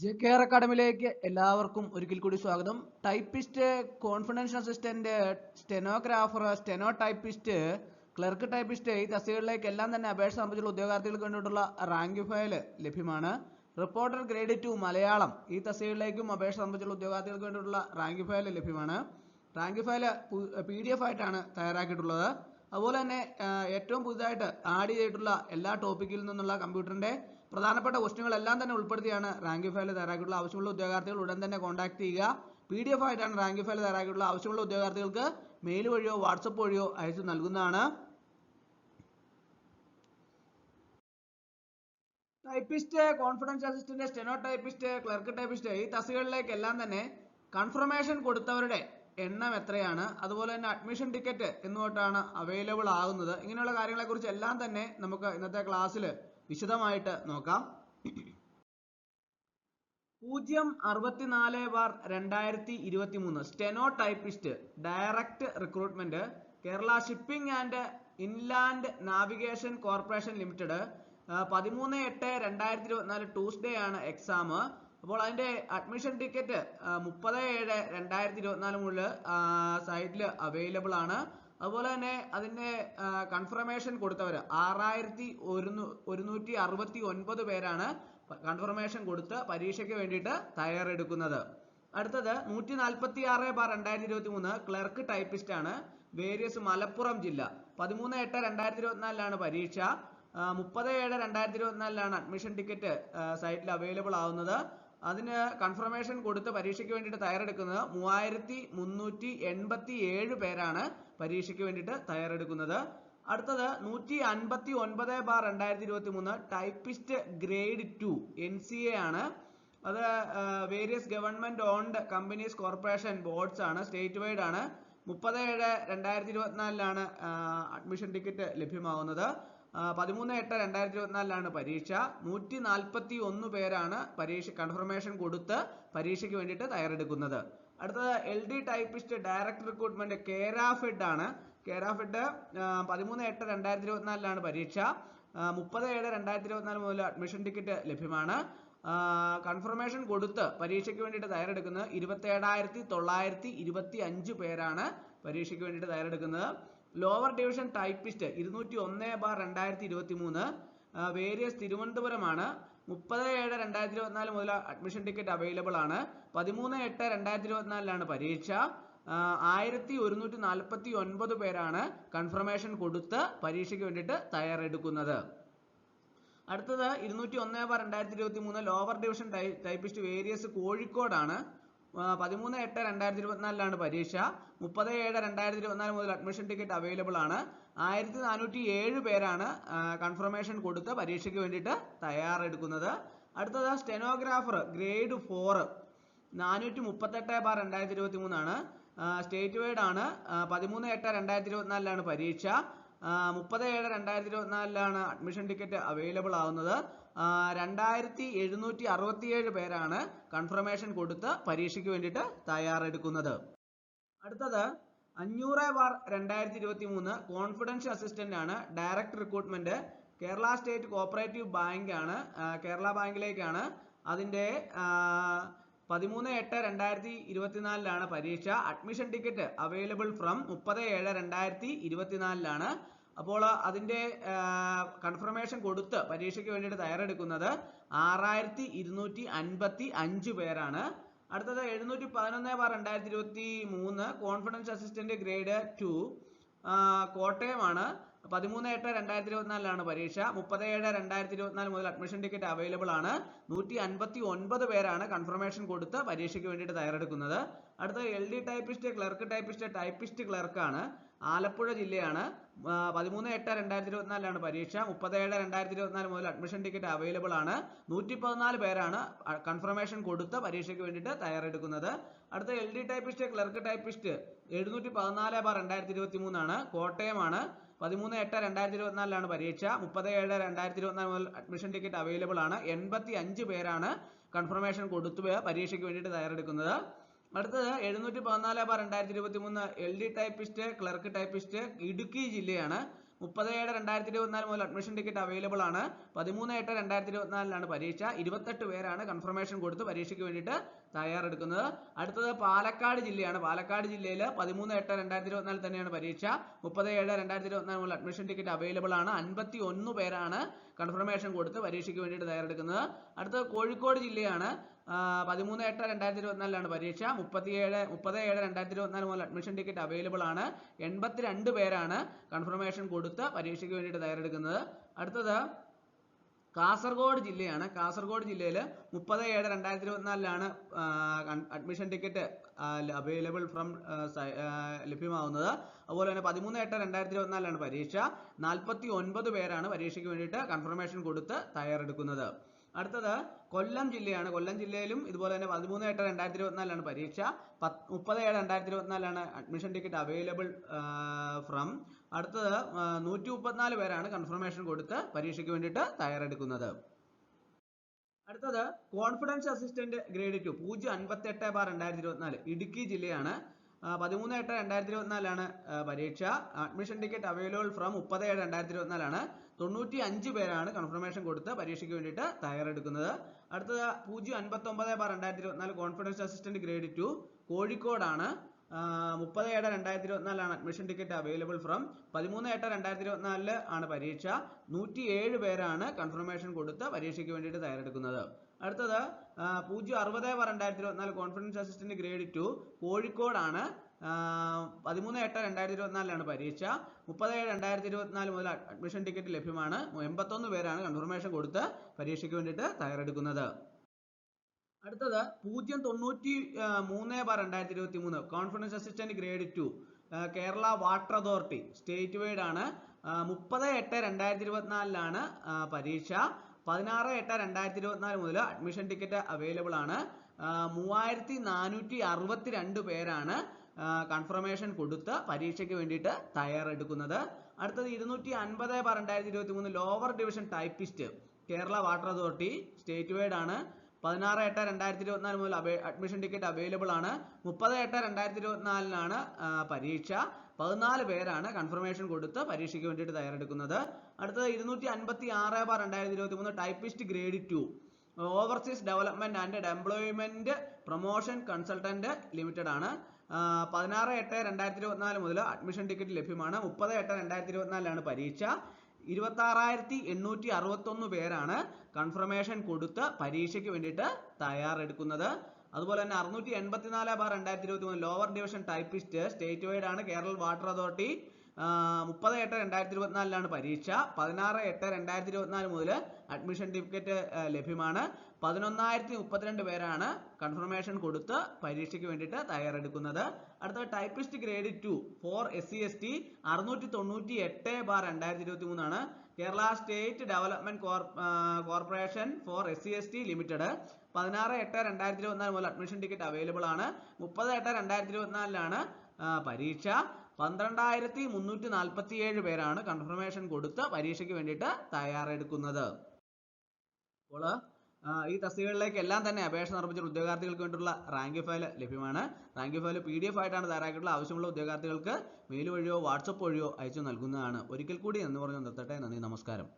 JKR അക്കാഡമിയിലേക്ക് എല്ലാവർക്കും ഒരിക്കൽ കൂടി സ്വാഗതം. Typist, confidential assistant, stenographer, steno typist, clerk typist ഈ തസ്തികകളിലേക്ക് എല്ലാം തന്നെ അപേക്ഷ സമർപ്പിച്ചുള്ള ഉദ്യോഗാർത്ഥികൾക്ക് വേണ്ടിയിട്ടുള്ള റാങ്ക് ഫയൽ ലഭ്യമാണ്. റിപ്പോർട്ടർ ഗ്രേഡ് 2 മലയാളം ഈ തസ്തികകളിലേക്കും അപേക്ഷ സമർപ്പിച്ചുള്ള ഉദ്യോഗാർത്ഥികൾക്ക് വേണ്ടിയിട്ടുള്ള റാങ്ക് ഫയൽ ലഭ്യമാണ്. റാങ്ക് ഫയൽ PDF ആയിട്ടാണ് തയ്യാറാക്കിയിട്ടുള്ളത്. അതുപോലെ തന്നെ ഏറ്റവും പുതുതായിട്ട് ആഡ് ചെയ്തിട്ടുള്ള എല്ലാ ടോപ്പിക്കിൽ നിന്നുള്ള കമ്പ്യൂട്ടറിന്റെ പ്രധാനപ്പെട്ട ക്വസ്റ്റ്യനുകളെല്ലാം തന്നെ ഉൾപ്പെടുത്തിയാണ് റാങ്ക് ഫയൽ തയ്യാറാക്കിയിട്ടുള്ള. ആവശ്യമുള്ള ഉദ്യോഗാർത്ഥികൾ ഉടൻ തന്നെ കോൺടാക്ട് ചെയ്യുക. PDF ആയിട്ടാണ് റാങ്ക് ഫയൽ തയ്യാറാക്കിയിട്ടുള്ള. ആവശ്യമുള്ള ഉദ്യോഗാർത്ഥികൾക്ക് മെയിൽ വഴിയോ വാട്സപ്പ് വഴിയോ അയച്ചു നൽകുന്നതാണ്. Typist, confidential assistant, steno typist, clerk typist ഈ തസ്തികകളിലേക്ക് എല്ലാം തന്നെ കൺഫർമേഷൻ കൊടുത്തവരുടെ എണ്ണം എത്രയാണ്, അതുപോലെ തന്നെ അഡ്മിഷൻ ടിക്കറ്റ് എന്നുമായിട്ടാണ് അവൈലബിൾ ആകുന്നത്. ഇങ്ങനെയുള്ള കാര്യങ്ങളെ കുറിച്ച് എല്ലാം തന്നെ നമുക്ക് ഇന്നത്തെ ക്ലാസ്സിൽ വിശദമായിട്ട് നോക്കാം. 064/2023 steno typist direct recruitment, Kerala shipping and inland navigation corporation limited. 13/8/2024 Tuesday ആണ് എക്സാം. അപ്പോൾ അതിന്റെ അഡ്മിഷൻ ടിക്കറ്റ് 30/7/2024 മുതൽ സൈറ്റിൽ അവൈലബിൾ ആണ്. അതുപോലെ തന്നെ അതിന്റെ കൺഫർമേഷൻ കൊടുത്തവർ 6169 പേരാണ് കൺഫർമേഷൻ കൊടുത്ത് പരീക്ഷയ്ക്ക് വേണ്ടിയിട്ട് തയ്യാറെടുക്കുന്നത്. അടുത്തത് 146/2023 ക്ലർക്ക് ടൈപ്പിസ്റ്റ് ആണ്. വേരിയസ് മലപ്പുറം ജില്ല. 13/8/2024 പരീക്ഷ. 30/7/2024 അഡ്മിഷൻ ടിക്കറ്റ് സൈറ്റിൽ അവൈലബിൾ ആവുന്നത്. അതിന് കൺഫർമേഷൻ കൊടുത്ത് പരീക്ഷയ്ക്ക് വേണ്ടിയിട്ട് തയ്യാറെടുക്കുന്നത് 3387 പേരാണ് പരീക്ഷയ്ക്ക് വേണ്ടിയിട്ട് തയ്യാറെടുക്കുന്നത്. അടുത്തത് 159/2023 ടൈപ്പിസ്റ്റ് ഗ്രേഡ് 2 NCA ആണ്. അത് various government owned companies corporation boards ആണ്, സ്റ്റേറ്റ് വൈഡ് ആണ്. 30/7/2024 അഡ്മിഷൻ ടിക്കറ്റ് ലഭ്യമാവുന്നത്. 13/8/2024 പരീക്ഷ. 141 പേരാണ് പരീക്ഷ കൺഫർമേഷൻ കൊടുത്ത് പരീക്ഷയ്ക്ക് വേണ്ടിയിട്ട് തയ്യാറെടുക്കുന്നത്. അടുത്തത് LD typist direct recruitment Kerafed ആണ്. കേരാഫെഡ് 13/8/2024 പരീക്ഷ. 30/7/2024 മുതൽ അഡ്മിഷൻ ടിക്കറ്റ് ലഭ്യമാണ്. കൺഫർമേഷൻ കൊടുത്ത് പരീക്ഷയ്ക്ക് വേണ്ടിയിട്ട് തയ്യാറെടുക്കുന്നത് 27,925 പേരാണ് പരീക്ഷയ്ക്ക് വേണ്ടിയിട്ട് തയ്യാറെടുക്കുന്നത്. ലോവർ ഡിവിഷൻ ടൈപ്പിസ്റ്റ് 201/2023 വേരിയസ് തിരുവനന്തപുരമാണ്. 30/7/2024 മുതൽ അഡ്മിഷൻ ടിക്കറ്റ് അവൈലബിൾ ആണ്. 13/8/2024 പരീക്ഷ. 1149 പേരാണ് കൺഫർമേഷൻ കൊടുത്ത് പരീക്ഷയ്ക്ക് വേണ്ടിയിട്ട് തയ്യാറെടുക്കുന്നത്. അടുത്തത് 201/2023 ലോവർ ഡിവിഷൻ ടൈപ്പിസ്റ്റ് വേരിയസ് കോഴിക്കോടാണ്. 13/8/2024 പരീക്ഷ. 30/7/2024 മുതൽ അഡ്മിഷൻ ടിക്കറ്റ് അവൈലബിൾ ആണ്. 1407 പേരാണ് കൺഫർമേഷൻ കൊടുത്ത് പരീക്ഷയ്ക്ക് വേണ്ടിയിട്ട് തയ്യാറെടുക്കുന്നത്. അടുത്തത് സ്റ്റെനോഗ്രാഫർ ഗ്രേഡ് 4 438/2023 ആണ്. സ്റ്റേറ്റ് വൈഡ് ആണ്. 13/8/2024 പരീക്ഷ. 30/7/2024 അഡ്മിഷൻ ടിക്കറ്റ് അവൈലബിൾ ആവുന്നത്. 2767 പേരാണ് കൺഫർമേഷൻ കൊടുത്ത് പരീക്ഷയ്ക്ക് വേണ്ടിയിട്ട് തയ്യാറെടുക്കുന്നത്. അടുത്തത് 500/2023 കോൺഫിഡൻഷ്യൽ അസിസ്റ്റന്റ് ആണ്. Direct recruitment Kerala state cooperative bank ആണ്, കേരള ബാങ്കിലേക്കാണ്. അതിന്റെ 13/8/2024 പരീക്ഷ. Admission ticket available from 30/7/2024. അപ്പോൾ അതിന്റെ കൺഫർമേഷൻ കൊടുത്ത് പരീക്ഷയ്ക്ക് വേണ്ടിയിട്ട് തയ്യാറെടുക്കുന്നത് 6255 പേരാണ്. അടുത്തത് 711/2023 കോൺഫിഡൻഷ്യൽ അസിസ്റ്റന്റ് ഗ്രേഡ് 2 കോട്ടയമാണ്. 13/8/2024 പരീക്ഷ. 30/7/2024 മുതൽ അഡ്മിഷൻ ടിക്കറ്റ് അവൈലബിൾ ആണ്. 159 പേരാണ് കൺഫർമേഷൻ കൊടുത്ത് പരീക്ഷയ്ക്ക് വേണ്ടിയിട്ട് തയ്യാറെടുക്കുന്നത്. അടുത്ത LD typist, clerk typist, typist clerk ആണ്. ആലപ്പുഴ ജില്ലയാണ്. 13/8/2024 പരീക്ഷ. 30/7/2024 മുതൽ അഡ്മിഷൻ ടിക്കറ്റ് അവൈലബിൾ ആണ്. 114 പേരാണ് കൺഫർമേഷൻ കൊടുത്ത് പരീക്ഷയ്ക്ക് വേണ്ടിയിട്ട് തയ്യാറെടുക്കുന്നത്. അടുത്ത LD ടൈപ്പിസ്റ്റ്, ക്ലർക്ക് ടൈപ്പിസ്റ്റ് 714/2023 ആണ്. കോട്ടയമാണ്. 13/8/2024 പരീക്ഷ. 30/7/2024 മുതൽ അഡ്മിഷൻ ടിക്കറ്റ് അവൈലബിൾ ആണ്. 85 പേരാണ് കൺഫർമേഷൻ കൊടുത്ത് പരീക്ഷയ്ക്ക് വേണ്ടിയിട്ട് തയ്യാറെടുക്കുന്നത്. അടുത്തത് 714/2023 LD typist, clerk typist Idukki ജില്ലയാണ്. 30/7/2024 മുതൽ അഡ്മിഷൻ ടിക്കറ്റ് അവൈലബിൾ ആണ്. 13/8/2024 പരീക്ഷ. 28 പേരാണ് കൺഫർമേഷൻ കൊടുത്ത് പരീക്ഷയ്ക്ക് വേണ്ടിയിട്ട് തയ്യാറെടുക്കുന്നത്. അടുത്തത് പാലക്കാട് ജില്ലയാണ്. പാലക്കാട് ജില്ലയിൽ 13/8/2024 തന്നെയാണ് പരീക്ഷ. 30/7/2024 മുതൽ അഡ്മിഷൻ ടിക്കറ്റ് അവൈലബിൾ ആണ്. 51 പേരാണ് കൺഫർമേഷൻ കൊടുത്ത് പരീക്ഷയ്ക്ക് വേണ്ടിയിട്ട് തയ്യാറെടുക്കുന്നത്. അടുത്തത് കോഴിക്കോട് ജില്ലയാണ്. 13/8/2024 പരീക്ഷ. 30/7/2024 മുതൽ അഡ്മിഷൻ ടിക്കറ്റ് അവൈലബിൾ ആണ്. 82 പേരാണ് കൺഫർമേഷൻ കൊടുത്ത് പരീക്ഷയ്ക്ക് വേണ്ടിയിട്ട് തയ്യാറെടുക്കുന്നത്. അടുത്തത് കാസർഗോഡ് ജില്ലയാണ്. കാസർഗോഡ് ജില്ലയിൽ 30/7/2024 അഡ്മിഷൻ ടിക്കറ്റ് അവൈലബിൾ ഫ്രം ലഭ്യമാവുന്നത്. അതുപോലെ തന്നെ 13/8/2024 പരീക്ഷ. 49 പേരാണ് പരീക്ഷയ്ക്ക് വേണ്ടിയിട്ട് കൺഫർമേഷൻ കൊടുത്ത് തയ്യാറെടുക്കുന്നത്. അടുത്തത് കൊല്ലം ജില്ലയാണ്. കൊല്ലം ജില്ലയിലും ഇതുപോലെ തന്നെ 13/8/2024 പരീക്ഷ. 30/7/2024 അഡ്മിഷൻ ടിക്കറ്റ് അവൈലബിൾ ഫ്രം. അടുത്തത് 134 പേരാണ് കൺഫർമേഷൻ കൊടുത്ത് പരീക്ഷയ്ക്ക് വേണ്ടിയിട്ട് തയ്യാറെടുക്കുന്നത്. അടുത്തത് കോൺഫിഡൻസ് അസിസ്റ്റന്റ് ഗ്രേഡ് 2 058/2024 ഇടുക്കി ജില്ലയാണ്. 13/8/2024 പരീക്ഷ. അഡ്മിഷൻ ടിക്കറ്റ് അവൈലബിൾ ഫ്രം 30/7/2024 95 പേരാണ് കൺഫർമേഷൻ കൊടുത്ത് പരീക്ഷയ്ക്ക് വേണ്ടിയിട്ട് തയ്യാറെടുക്കുന്നത്. അടുത്തത് 059/2024 കോൺഫിഡൻസ് അസിസ്റ്റന്റ് ഗ്രേഡ് 2 കോഴിക്കോടാണ്. 30/7/2024 അഡ്മിഷൻ ടിക്കറ്റ് അവൈലബിൾ ഫ്രം. 13/8/2024 ആണ് പരീക്ഷ. 107 പേരാണ് കൺഫർമേഷൻ കൊടുത്ത് പരീക്ഷയ്ക്ക് വേണ്ടിയിട്ട് തയ്യാറെടുക്കുന്നത്. അടുത്തത് 060/2024 കോൺഫിഡൻസ് അസിസ്റ്റന്റ് ഗ്രേഡ് 2 കോഴിക്കോടാണ്. 13/8/2024 പരീക്ഷ. 30/7/2024 മുതൽ അഡ്മിഷൻ ടിക്കറ്റ് ലഭ്യമാണ്. 81 പേരാണ് കൺഫർമേഷൻ കൊടുത്ത് പരീക്ഷയ്ക്ക് വേണ്ടിയിട്ട് തയ്യാറെടുക്കുന്നത്. അടുത്തത് 093/2023 confidence assistant grade 2 Kerala water authority state wide ആണ്. 30/8/2024 പരീക്ഷ. 16/8/2024 മുതൽ അഡ്മിഷൻ ടിക്കറ്റ് അവൈലബിൾ ആണ്. 3462 പേരാണ് കൺഫർമേഷൻ കൊടുത്ത് പരീക്ഷയ്ക്ക് വേണ്ടിയിട്ട് തയ്യാറെടുക്കുന്നത്. അടുത്തത് 250/2023 lower division typist Kerala water authority state wide ആണ്. 16/8/2024 മുതൽ അഡ്മിഷൻ ടിക്കറ്റ് അവൈലബിൾ ആണ്. 30/8/2024 പരീക്ഷ. 14 പേരാണ് കൺഫർമേഷൻ കൊടുത്ത് പരീക്ഷയ്ക്ക് വേണ്ടിയിട്ട് തയ്യാറെടുക്കുന്നത്. അടുത്തത് 256/2023 typist grade 2 overseas development and employment promotion consultant limited ആണ്. 16/8/2024 മുതൽ അഡ്മിഷൻ ടിക്കറ്റ് ലഭ്യമാണ്. 30/8/2024 പരീക്ഷ. 26,861 പേരാണ് കൺഫർമേഷൻ കൊടുത്ത് പരീക്ഷയ്ക്ക് വേണ്ടിയിട്ട് തയ്യാറെടുക്കുന്നത്. അതുപോലെ തന്നെ 684/2023 lower division typist state wide ആണ്. Kerala water authority. 30/8/2024 പരീക്ഷ. 16/8/2024 മുതൽ അഡ്മിഷൻ ടിക്കറ്റ് ലഭ്യമാണ്. 11,032 പേരാണ് കൺഫർമേഷൻ കൊടുത്ത് പരീക്ഷയ്ക്ക് വേണ്ടിയിട്ട് തയ്യാറെടുക്കുന്നത്. അടുത്ത ടൈപ്പിസ്റ്റ് ഗ്രേഡ് 2 ഫോർ SC/ST 698/2023 ആണ്. Kerala state development corporation four SC/ST limited. 16/8/2024 മുതൽ അഡ്മിഷൻ ടിക്കറ്റ് അവൈലബിൾ ആണ്. 30/8/2024 പരീക്ഷ. 12,347 പേരാണ് കൺഫർമേഷൻ കൊടുത്ത് പരീക്ഷയ്ക്ക് വേണ്ടിയിട്ട് തയ്യാറെടുക്കുന്നത്. അപ്പോൾ ഈ തസ്തികകളിലേക്ക് എല്ലാം തന്നെ അപേക്ഷ സമർപ്പിച്ച ഉദ്യോഗാർത്ഥികൾക്ക് വേണ്ടിയുള്ള റാങ്ക് ഫയൽ ലഭ്യമാണ്. റാങ്ക് ഫയൽ PDF ആയിട്ടാണ് തയ്യാറാക്കിയിട്ടുള്ള. ആവശ്യമുള്ള ഉദ്യോഗാർത്ഥികൾക്ക് മെയിൽ വഴിയോ വാട്സപ്പ് വഴിയോ അയച്ചു നൽകുന്നതാണ്. ഒരിക്കൽ കൂടി എന്ന് പറഞ്ഞു നിർത്തട്ടെ. നന്ദി, നമസ്കാരം.